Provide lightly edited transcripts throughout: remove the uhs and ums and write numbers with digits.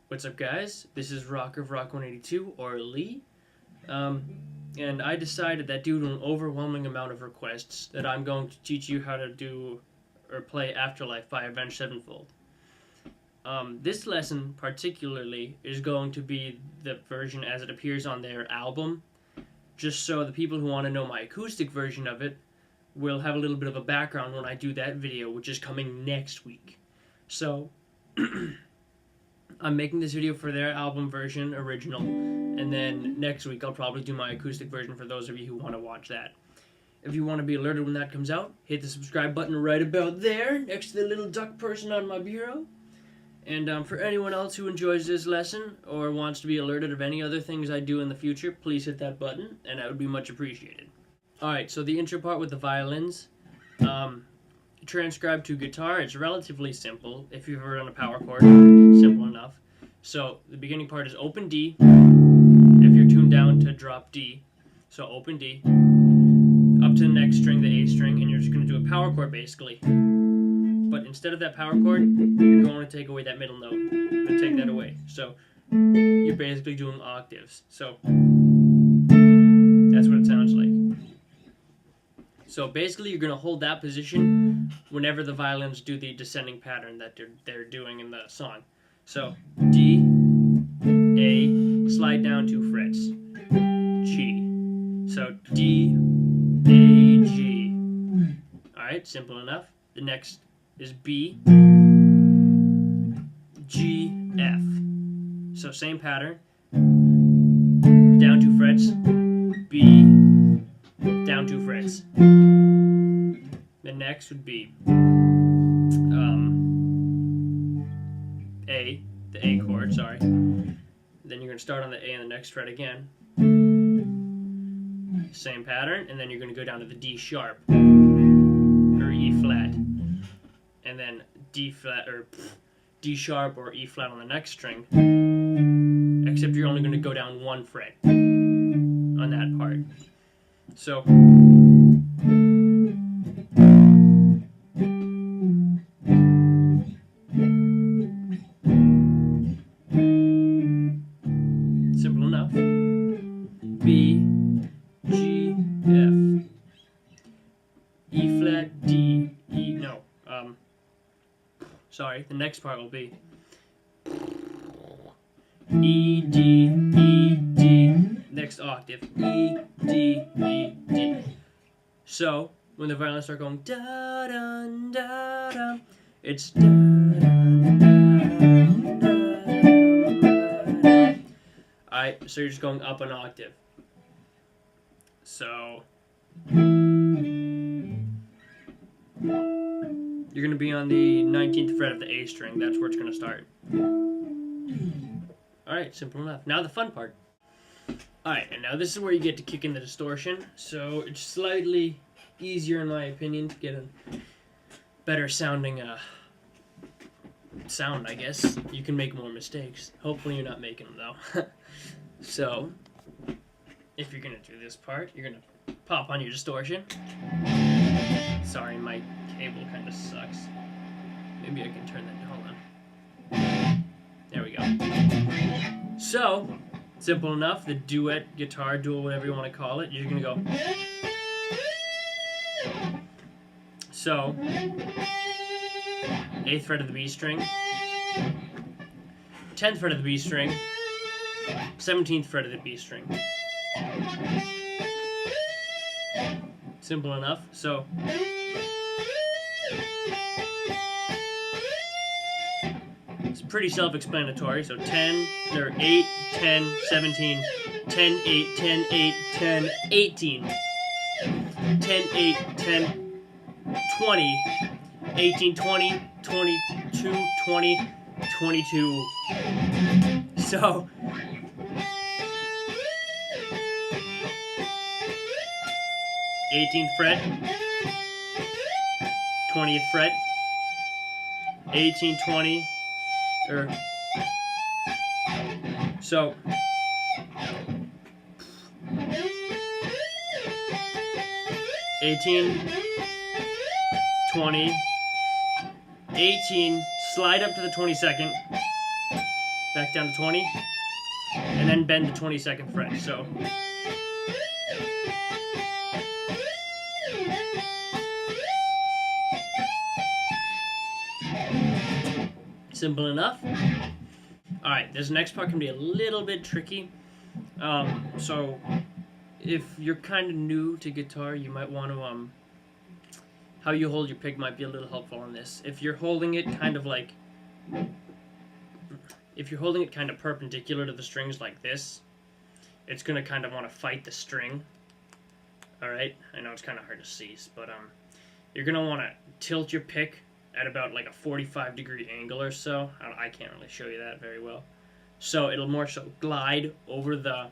What's up, guys? This is Rock of Rock 182, or Lee. And I decided that due to an overwhelming amount of requests that I'm going to teach you how to do or play Afterlife by Avenged Sevenfold. This lesson particularly is going to be the version as it appears on their album, just so the people who want to know my acoustic version of it will have a little bit of a background when I do that video, which is coming next week. So, I'm making this video for their album version, original, and then next week I'll probably do my acoustic version for those of you who want to watch that. If you want to be alerted when that comes out, hit the subscribe button right about there, next to the little duck person on my bureau. And for anyone else who enjoys this lesson, or wants to be alerted of any other things I do in the future, please hit that button, and that would be much appreciated. Alright, so the intro part with the violins. Transcribed to guitar, it's relatively simple. If you've ever done a power chord, simple enough. So the beginning part is open D. If you're tuned down to drop D, so open D, up to the next string, the A string, and you're just going to do a power chord basically. But instead of that power chord, you're going to take away that middle note and take that away. So you're basically doing octaves. So that's what it sounds like. So basically, you're going to hold that position whenever the violins do the descending pattern that they're doing in the song. So D, A, slide down 2 frets, G. So D, A, G. Alright, simple enough. The next is B, G, F. So same pattern. Down 2 frets, B, down 2 frets. The next would be A, the A chord, sorry. Then you're going to start on the A and the next fret again. Same pattern, and then you're going to go down to the D sharp, or E flat. And then D flat, or D sharp, or E flat on the next string. Except you're only going to go down 1 fret on that part. So simple enough. B, G, F, E flat, D, E, no, sorry, the next part will be E, D, E, D, next octave, E, D, E, D. So, when the violins start going da-dun-da-dum, it's da-dun-da-dum. Alright, so you're just going up an octave. So, you're going to be on the 19th fret of the A string. That's where it's going to start. Alright, simple enough. Now the fun part. Alright, and now this is where you get to kick in the distortion. So it's slightly easier, in my opinion, to get a better sounding sound, I guess. You can make more mistakes. Hopefully you're not making them, though. So, if you're going to do this part, you're going to pop on your distortion. Sorry, my cable kind of sucks. Maybe I can turn that down. There we go. So, simple enough, the duet, guitar, dual, whatever you want to call it, you're going to go. So, 8th fret of the B string, 10th fret of the B string, 17th fret of the B string. Simple enough. So, it's pretty self-explanatory. So 10, or 8, 10, 17, 10, 8, 10, 8, 10, 18, 10, 8, 10, 20, 18, 20, 22, 20, 22. So, eighteenth fret, 20th fret, 18, 20, or so 18, 20, 18, slide up to the 22nd, back down to 20, and then bend the 22nd fret. So simple enough. Alright, this next part can be a little bit tricky. So if you're kind of new to guitar, you might want to, how you hold your pick might be a little helpful on this. If you're holding it kind of like, if you're holding it kind of perpendicular to the strings like this, it's going to kind of want to fight the string. Alright, I know it's kind of hard to see, but you're going to want to tilt your pick at about like a 45-degree angle or so. I can't really show you that very well. So it'll more so glide over the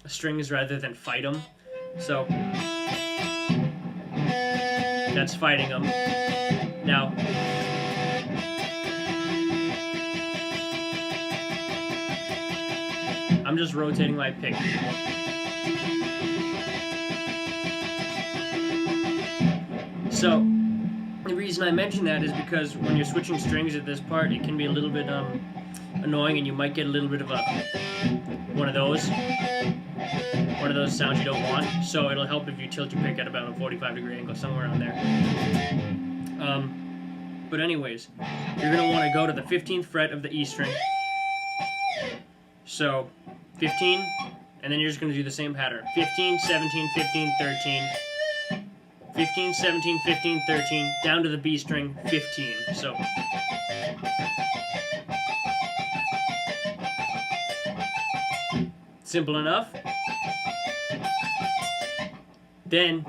strings rather than fight them. So that's fighting them. Now, I'm just rotating my pick. So the reason I mention that is because when you're switching strings at this part, it can be a little bit annoying, and you might get a little bit of one of those sounds you don't want. So it'll help if you tilt your pick at about a 45-degree angle, somewhere around there. But anyways, you're going to want to go to the 15th fret of the E string. So 15, and then you're just going to do the same pattern. 15, 17, 15, 13. 15, 17, 15, 13, down to the B string, 15. So simple enough. Then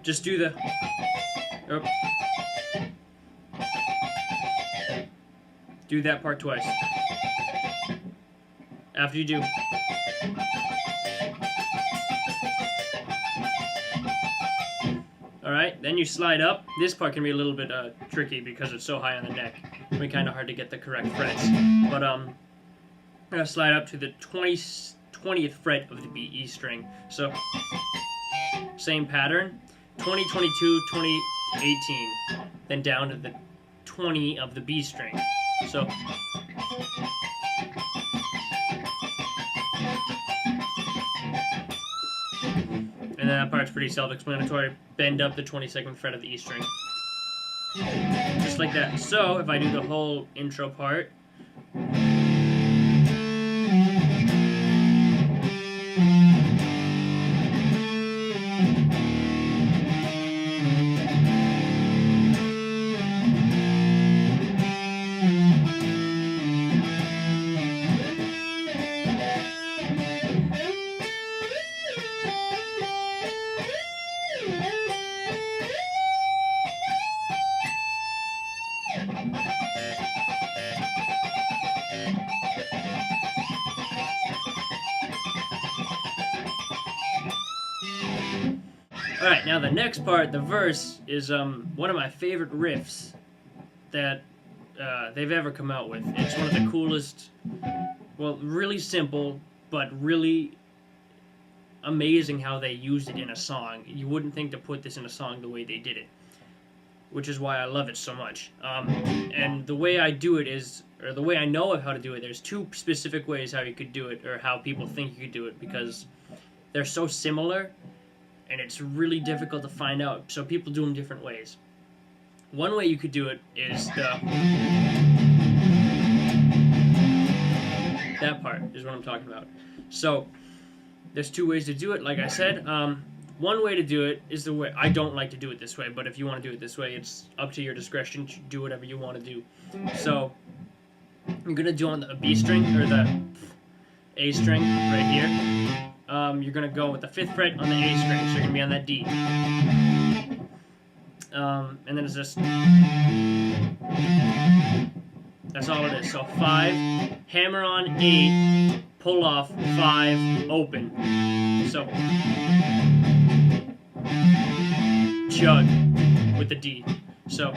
just do the do that part twice. After you do, alright, then you slide up. This part can be a little bit tricky because it's so high on the neck. It'll be kind of hard to get the correct frets. But I'm going to slide up to the 20th fret of the B E string. So same pattern, 20, 22, 20, 18. Then down to the 20 of the B string. So and then that part's pretty self-explanatory. Bend up the 22nd fret of the E string. Just like that. So, if I do the whole intro part. Alright, now the next part, the verse, is one of my favorite riffs that they've ever come out with. It's one of the coolest, well, really simple, but really amazing how they used it in a song. You wouldn't think to put this in a song the way they did it, which is why I love it so much. And the way I do it is, or the way I know of how to do it, there's two specific ways how you could do it, or how people think you could do it, because they're so similar, and it's really difficult to find out, so people do them different ways. One way you could do it is that part is what I'm talking about. So there's two ways to do it, like I said. One way to do it is the way, I don't like to do it this way, but if you want to do it this way, it's up to your discretion to do whatever you want to do. So you're going to do on the B string, or the A string right here. You're going to go with the 5th fret on the A string, so you're going to be on that D. And then it's just, that's all it is. So 5, hammer on 8, pull off 5, open. So chug with the D. So,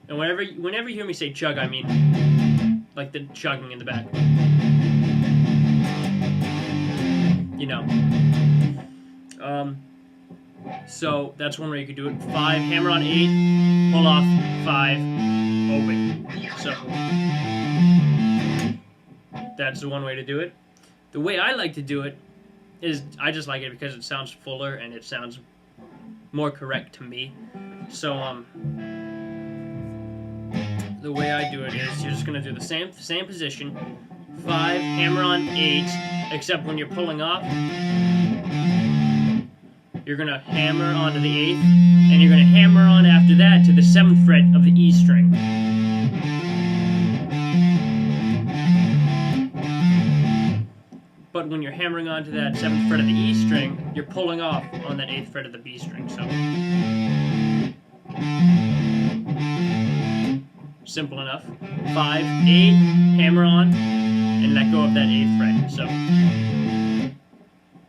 and whenever you hear me say chug, I mean like the chugging in the back. You know. So that's one way you could do it. 5, hammer on 8, pull off 5, open. So that's the one way to do it. The way I like to do it is I just like it because it sounds fuller and it sounds more correct to me. So the way I do it is you're just gonna do the same position, 5, hammer on 8, except when you're pulling off, you're gonna hammer onto the 8th, and you're gonna hammer on after that to the 7th fret of the E string. But when you're hammering onto that 7th fret of the E string, you're pulling off on that 8th fret of the B string. So simple enough. 5, 8, hammer on, and let go of that 8th fret. So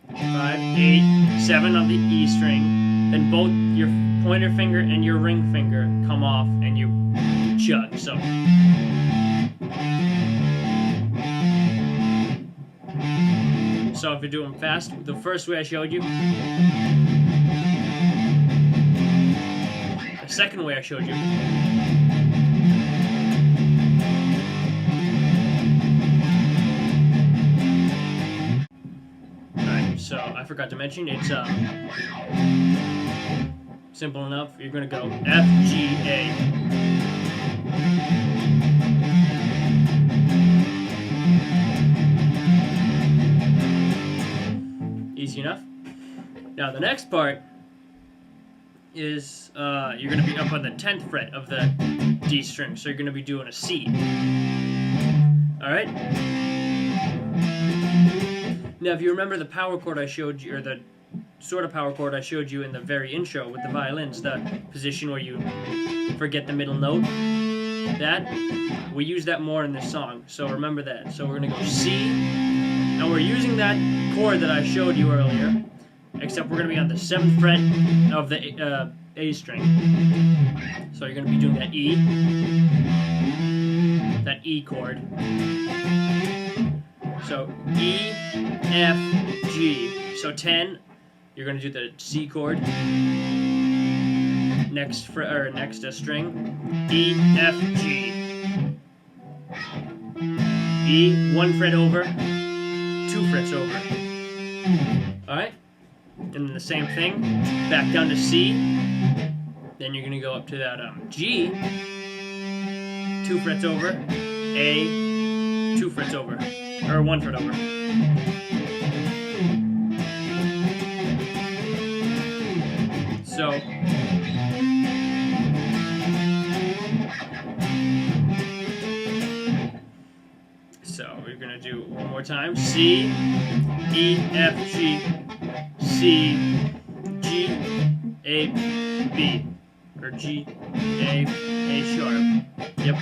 5, 8, 7 on the E string, then both your pointer finger and your ring finger come off and you chug. So if you're doing fast, the first way I showed you, the second way I showed you, so I forgot to mention, it's simple enough. You're going to go F, G, A. Easy enough. Now the next part is you're going to be up on the 10th fret of the D string, so you're going to be doing a C. Alright? Now, if you remember the power chord I showed you, or the sort of power chord I showed you in the very intro with the violins, the position where you forget the middle note, that, we use that more in this song, so remember that. So we're going to go C, and we're using that chord that I showed you earlier, except we're going to be on the 7th fret of the A string. So you're going to be doing that E chord. So E, F, G. So 10, you're going to do the C chord. Next string, E, F, G. E, 1 fret over, 2 frets over. Alright? And then the same thing, back down to C. Then you're going to go up to that G, 2 frets over, A, 2 frets over. Or 1 fret over. So we're gonna do one more time. C, E, F, G, C, G, A, B, or G, A sharp. Yep.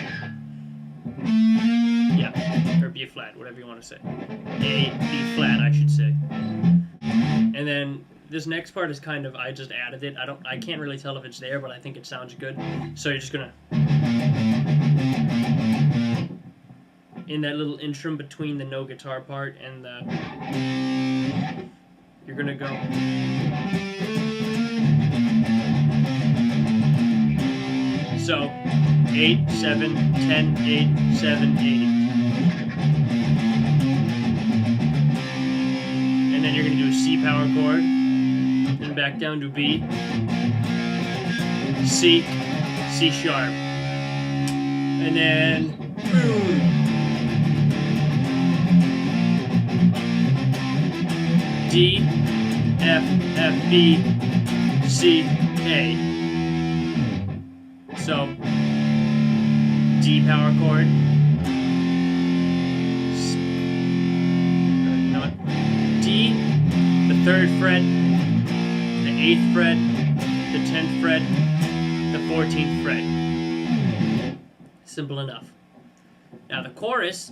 Yeah, or B flat, whatever you want to say. A, B flat, I should say. And then this next part is kind of, I just added it. I can't really tell if it's there, but I think it sounds good. So you're just gonna, in that little interim between the no guitar part and the, you're gonna go. So 8, 7, 10, 8, 7, 8. And then you're going to do a C power chord. Then back down to B. C, C sharp. And then boom. D, F, F, B, C, A. So, D power chord, D, the 3rd fret, the 8th fret, the 10th fret, the 14th fret. Simple enough. Now the chorus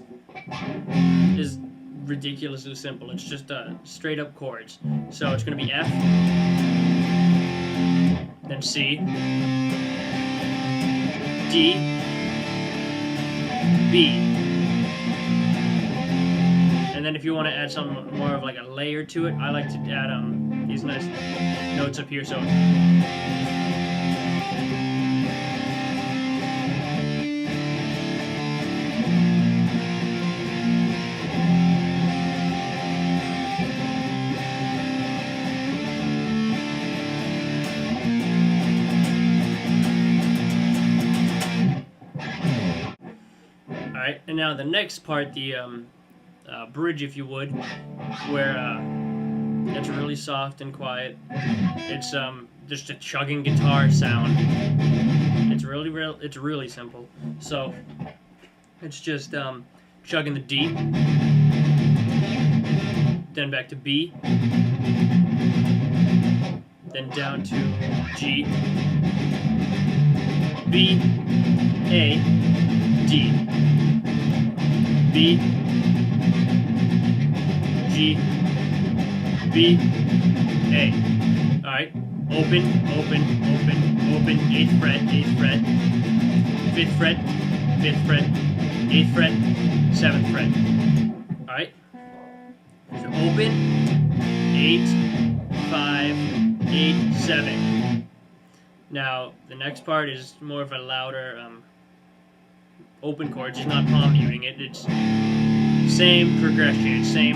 is ridiculously simple. It's just straight up chords. So it's going to be F, then C, D, B. And then if you want to add some more of like a layer to it, I like to add these nice notes up here. So Alright, and now the next part, the bridge, if you would, where it's really soft and quiet. It's just a chugging guitar sound. It's really simple. So it's just chugging the D, then back to B, then down to G, B, A, D, B, G, B, A. Alright, open, 8th fret, 5th fret, 5th fret, 8th fret, 7th fret. Alright, so open, 8, 5, 8, 7. Now, the next part is more of a louder open chords. It's not palm muting it. It's same progression, same.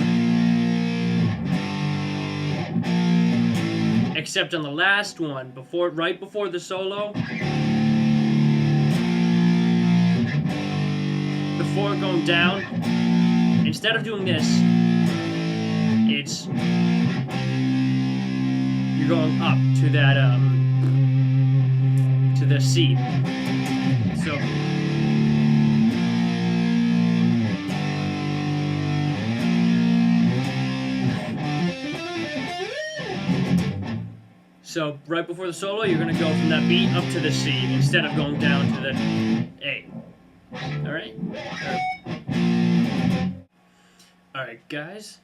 Except on the last one, right before the solo, before going down, instead of doing this, it's you're going up to that to the C. So right before the solo, you're going to go from that B up to the C instead of going down to the A. Alright? Alright, guys.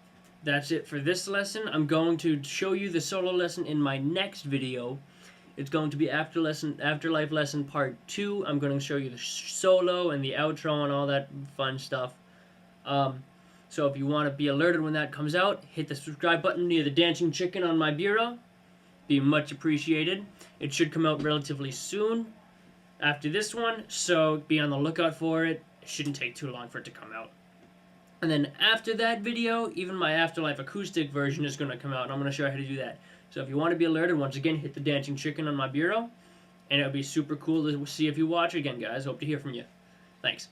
That's it for this lesson. I'm going to show you the solo lesson in my next video. It's going to be Afterlife lesson part 2. I'm going to show you the solo and the outro and all that fun stuff. So if you want to be alerted when that comes out, hit the subscribe button near the dancing chicken on my bureau. Be much appreciated. It should come out relatively soon after this one, so be on the lookout for it. It shouldn't take too long for it to come out. And then after that video, even my Afterlife acoustic version is going to come out, and I'm going to show you how to do that. So if you want to be alerted, once again, hit the dancing chicken on my bureau, and it would be super cool to see if you watch again, guys. Hope to hear from you. Thanks.